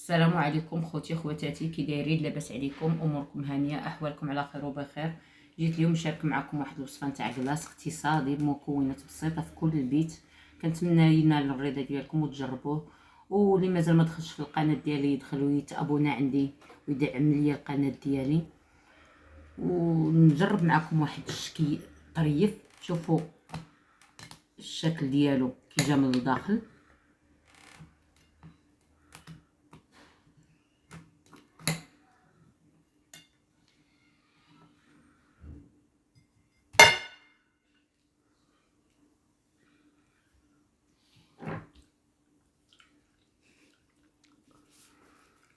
السلام عليكم خوتي خواتاتي، كي دايرين؟ لاباس عليكم؟ اموركم هانيه؟ احوالكم على خير وبخير. جيت اليوم نشارك معكم واحد الوصفه نتاع كلاص اقتصادي بمكونات بسيطه في كل البيت. كنتمنى ينال الرضا ديالكم وتجربوه. واللي مازال ما دخلش في القناه ديالي يدخل ويتابونا عندي ويدعم لي القناه ديالي. ونجرب معكم واحد الشكل طريف. شوفوا الشكل ديالو كي جا من الداخل.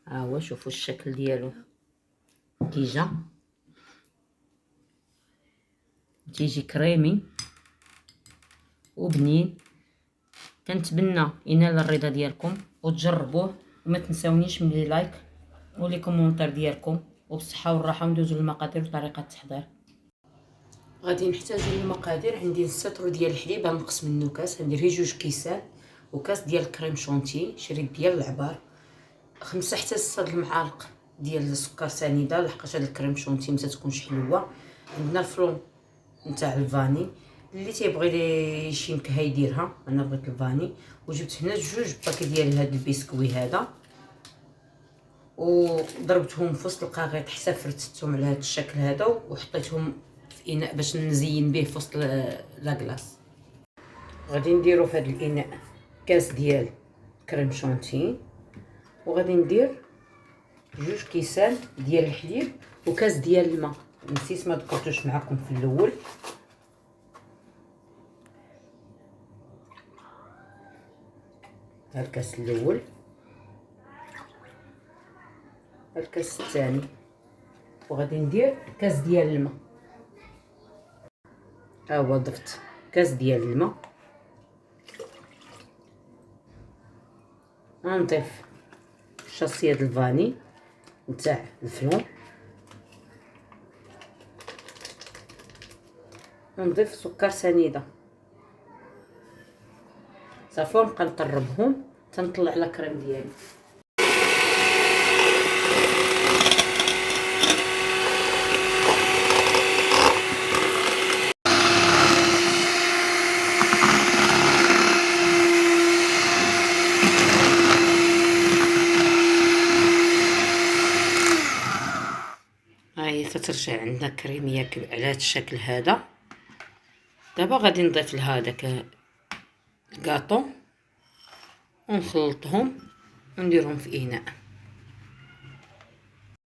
ها هو شوفوا الشكل ديالو كي جا، تيجي كريمي وبنين. كنتمنى ينال الرضا ديالكم وتجربوه، وما تنساونيش من لي لايك ولي كومونتير ديالكم، وبالصحه والراحه. وندوزو للمقادير وطريقه التحضير. غادي نحتاجو للمقادير. عندي نص لتر ديال الحليب غنقص منو كاس، ندير غير 2 كيسان، وكاس ديال الكريم شونتي، شريط ديال العبار، 5 حتى 6 المعالق ديال السكر سنيده، لحقاش هاد الكريم شونتي ما تكونش حلوه. عندنا الفرون نتاع الفاني، اللي تيبغي لي شي نكهه يديرها. انا بغيت الفاني، وجبت هنا 2 باكي ديال هاد البسكوي هذا، وضربتهم في وسط القاغيط حتى فرتتهم على هاد الشكل هذا، وحطيتهم في اناء باش نزين به في وسط لاكلاص. غادي نديرو في هاد الاناء كاس ديال كريم شونتي، وغادي ندير 2 كيسان ديال الحليب وكاس ديال الماء. نسيت ما ذكرتوش معكم في الاول. ها الكاس الاول، ها الكاس الثاني، وغادي ندير كاس ديال الماء. ها هو ضفت كاس ديال الماء، غنضيف شاصيه د الفاني نتاع الفلون، ونضيف سكر سنيده صافي، ونبقى نطربهم تنطلع لا كريم ديالي. هاهي تترجع عندنا كريميه على هذا الشكل هذا. دابا غادي نضيف لها داك الكاطو ونخلطهم ونديرهم في اناء.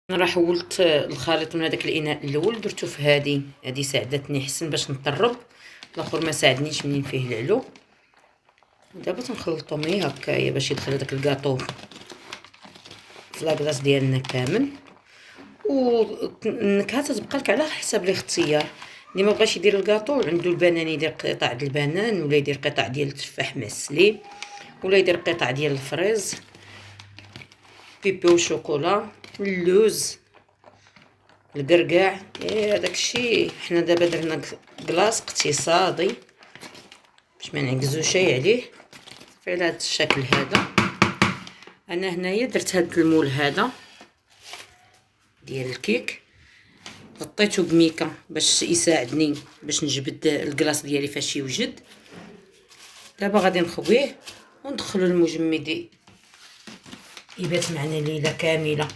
انا راه حولت الخليط من هذاك الاناء الاول درتو في هذه ساعدتني حسن باش نطرب، الاخر ما ساعدنيش منين فيه العلو. دابا تنخلطهم غير هكايا باش يدخل داك الكاطو في لاكلاص ديالنا كامل. والنكهه تتبقى لك على حسب الاختيار. اللي ما بغاش يدير الكاطو عنده البنان يدير قطع ديال البنان، ولا يدير قطع ديال التفاح معسلي، ولا يدير قطع ديال الفريز، بيبي وشوكولا، اللوز، الكركاع. هذاك الشيء حنا دابا درنا كلاص اقتصادي باش ما نعكزو شي عليه. في هذا الشكل هذا انا هنايا درت هذا المول هذا ديال الكيك، غطيته بميكا باش يساعدني باش نجبد الكلاص ديالي فاش يوجد. دابا غادي نخويه وندخلو المجمد يبات معنا ليله كامله.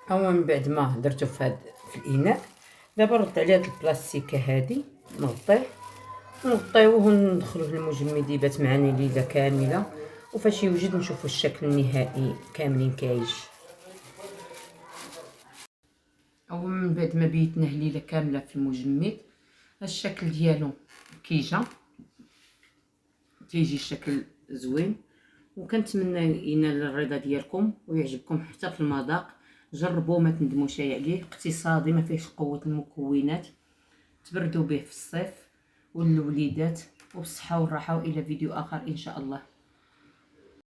هو من بعد ما درته في الاناء، دابا نرد عليه هاد البلاستيكه هادي، نغطيوه وندخلوه المجمد يبات معنا ليله كامله، وفاش يوجد نشوفوا الشكل النهائي كاملين كايج. او من بعد ما بيتناه ليله كامله في المجمد، الشكل ديالو كيجا تيجي الشكل زوين. وكنتمنى ينال الرضا ديالكم ويعجبكم حتى في المذاق. جربوه ما تندموش عليه، اقتصادي ما فيهش قوه المكونات، تبردوا به في الصيف والوليدات. وبالصحه والراحه، والى فيديو اخر ان شاء الله.